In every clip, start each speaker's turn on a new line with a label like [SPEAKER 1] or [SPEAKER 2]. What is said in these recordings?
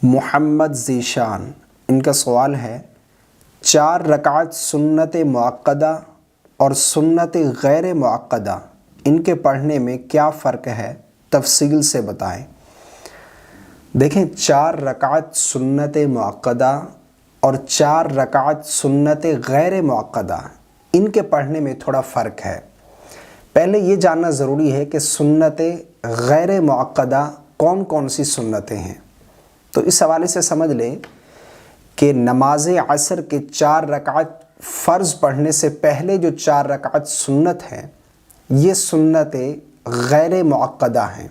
[SPEAKER 1] محمد ذیشان، ان کا سوال ہے 4 رکعت سنت مؤکدہ اور سنت غیر مؤکدہ ان کے پڑھنے میں کیا فرق ہے، تفصیل سے بتائیں۔ دیکھیں 4 رکعت سنت مؤکدہ اور 4 رکعت سنت غیر مؤکدہ ان کے پڑھنے میں تھوڑا فرق ہے۔ پہلے یہ جاننا ضروری ہے کہ سنت غیر مؤکدہ کون کون سی سنتیں ہیں۔ تو اس حوالے سے سمجھ لیں کہ نماز عصر کے 4 رکعت فرض پڑھنے سے پہلے جو 4 رکعت سنت ہیں یہ سنت غیر مؤکدہ ہیں،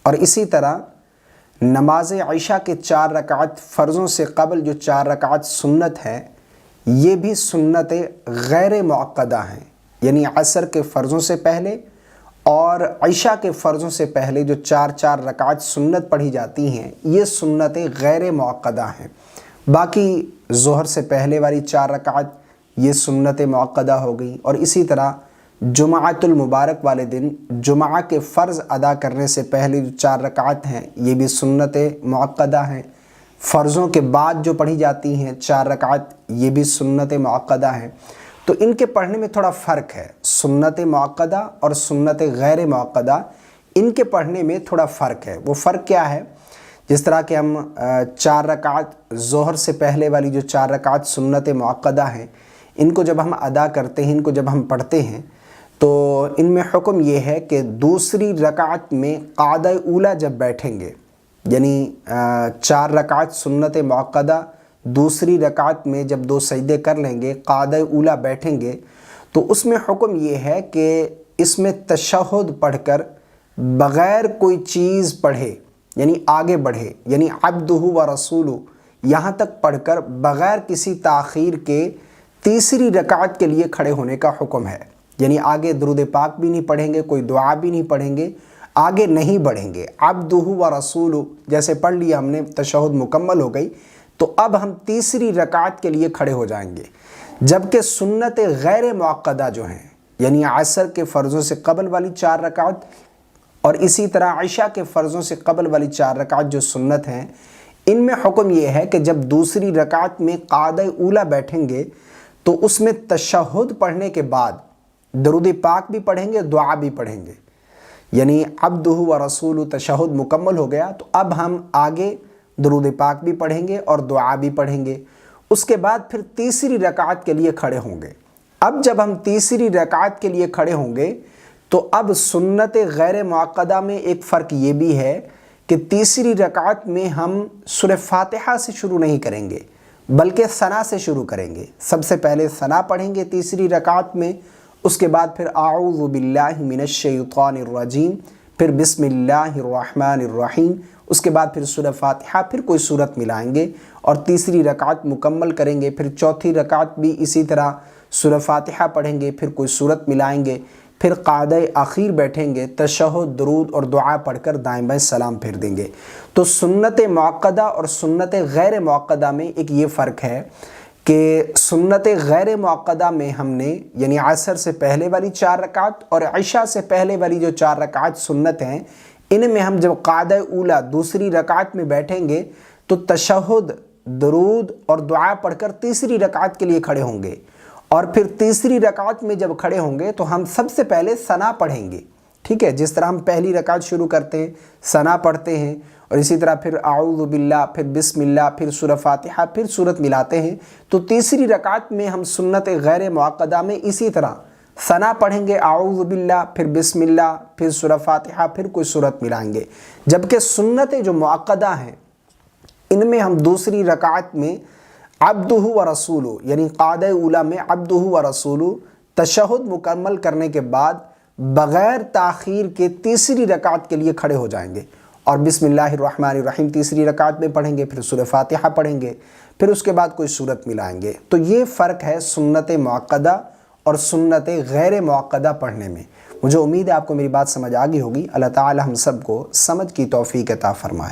[SPEAKER 1] اور اسی طرح نماز عشاء کے 4 رکعت فرضوں سے قبل جو 4 رکعت سنت ہیں یہ بھی سنت غیر مؤکدہ ہیں، یعنی عصر کے فرضوں سے پہلے اور عشاء کے فرضوں سے پہلے جو 4 رکعت سنت پڑھی جاتی ہیں یہ سنت غیر مؤکدہ ہیں۔ باقی ظہر سے پہلے والی 4 رکعت یہ سنت مؤکدہ ہو گئی، اور اسی طرح جمعۃ المبارک والے دن جمعہ کے فرض ادا کرنے سے پہلے جو 4 رکعت ہیں یہ بھی سنت مؤکدہ ہیں۔ فرضوں کے بعد جو پڑھی جاتی ہیں 4 رکعت یہ بھی سنت مؤکدہ ہیں۔ تو ان کے پڑھنے میں تھوڑا فرق ہے، سنت مؤکدہ اور سنت غیر مؤکدہ ان کے پڑھنے میں تھوڑا فرق ہے۔ وہ فرق کیا ہے؟ جس طرح کہ ہم 4 رکعت ظہر سے پہلے والی جو 4 رکعت سنت مؤکدہ ہیں ان کو جب ہم ادا کرتے ہیں، ان کو جب ہم پڑھتے ہیں تو ان میں حکم یہ ہے کہ دوسری رکعت میں قعدہ اولیٰ جب بیٹھیں گے، یعنی 4 رکعت سنت مؤکدہ دوسری رکعت میں جب 2 سجدے کر لیں گے، قعدہ اولیٰ بیٹھیں گے، تو اس میں حکم یہ ہے کہ اس میں تشہد پڑھ کر بغیر کوئی چیز پڑھے، یعنی آگے بڑھے، یعنی عبدہ و رسولہ یہاں تک پڑھ کر بغیر کسی تاخیر کے تیسری رکعت کے لیے کھڑے ہونے کا حکم ہے۔ یعنی آگے درود پاک بھی نہیں پڑھیں گے، کوئی دعا بھی نہیں پڑھیں گے، آگے نہیں بڑھیں گے، عبدہ و رسولہ جیسے پڑھ لیا ہم نے، تشہد مکمل ہو گئی، تو اب ہم تیسری رکعت کے لیے کھڑے ہو جائیں گے۔ جبکہ سنت غیر مؤکدہ جو ہیں، یعنی عصر کے فرضوں سے قبل والی 4 رکعت اور اسی طرح عشاء کے فرضوں سے قبل والی 4 رکعت جو سنت ہیں، ان میں حکم یہ ہے کہ جب دوسری رکعت میں قعدہ اولیٰ بیٹھیں گے تو اس میں تشہد پڑھنے کے بعد درود پاک بھی پڑھیں گے، دعا بھی پڑھیں گے، یعنی عبدہ و رسولہ تشہد مکمل ہو گیا تو اب ہم آگے درود پاک بھی پڑھیں گے اور دعا بھی پڑھیں گے۔ اس کے بعد پھر تیسری رکعت کے لیے کھڑے ہوں گے۔ اب جب ہم تیسری رکعت کے لیے کھڑے ہوں گے تو اب سنت غیر مؤکدہ میں ایک فرق یہ بھی ہے کہ تیسری رکعت میں ہم سورہ فاتحہ سے شروع نہیں کریں گے بلکہ ثنا سے شروع کریں گے۔ سب سے پہلے ثنا پڑھیں گے تیسری رکعت میں، اس کے بعد پھر اعوذ باللہ من الشیطان الرجیم، پھر بسم اللہ الرحمن الرحیم، اس کے بعد پھر سورہ فاتحہ، پھر کوئی سورت ملائیں گے اور تیسری رکعت مکمل کریں گے۔ پھر چوتھی رکعت بھی اسی طرح سورہ فاتحہ پڑھیں گے، پھر کوئی سورت ملائیں گے، پھر قعدہ اخیر بیٹھیں گے، تشہد، درود اور دعا پڑھ کر دائیں بائیں سلام پھیر دیں گے۔ تو سنت مؤکدہ اور سنت غیر مؤکدہ میں ایک یہ فرق ہے کہ سنت غیر مؤکدہ میں ہم نے یعنی عصر سے پہلے والی 4 رکعت اور عشاء سے پہلے والی جو 4 رکعت سنت ہیں ان میں ہم جب قعدہ اولیٰ دوسری رکعت میں بیٹھیں گے تو تشہد، درود اور دعا پڑھ کر تیسری رکعت کے لیے کھڑے ہوں گے، اور پھر تیسری رکعت میں جب کھڑے ہوں گے تو ہم سب سے پہلے ثنا پڑھیں گے، ٹھیک ہے؟ جس طرح ہم پہلی رکعت شروع کرتے ہیں ثنا پڑھتے ہیں، اور اسی طرح پھر اعوذ باللہ، پھر بسم اللہ، پھر سورہ فاتحہ، پھر سورت ملاتے ہیں، تو تیسری رکعت میں ہم سنت غیر مؤکدہ میں اسی طرح ثنا پڑھیں گے، اعوذ باللہ، پھر بسم اللہ، پھر سورہ فاتحہ، پھر کوئی سورت ملائیں گے۔ جبکہ سنتیں جو مؤکدہ ہیں ان میں ہم دوسری رکعت میں عبدہ و رسولہ یعنی قعدہ اولیٰ میں عبدہ و رسولہ تشہد مکمل کرنے کے بعد بغیر تاخیر کے تیسری رکعت کے لیے کھڑے ہو جائیں گے اور بسم اللہ الرحمن الرحیم تیسری رکعت میں پڑھیں گے، پھر سورہ فاتحہ پڑھیں گے، پھر اس کے بعد کوئی سورت ملائیں گے۔ تو یہ فرق ہے سنت مؤکدہ اور سنت غیر مؤکدہ پڑھنے میں۔ مجھے امید ہے آپ کو میری بات سمجھ آ گئی ہوگی۔ اللہ تعالی ہم سب کو سمجھ کی توفیق عطا فرمائے۔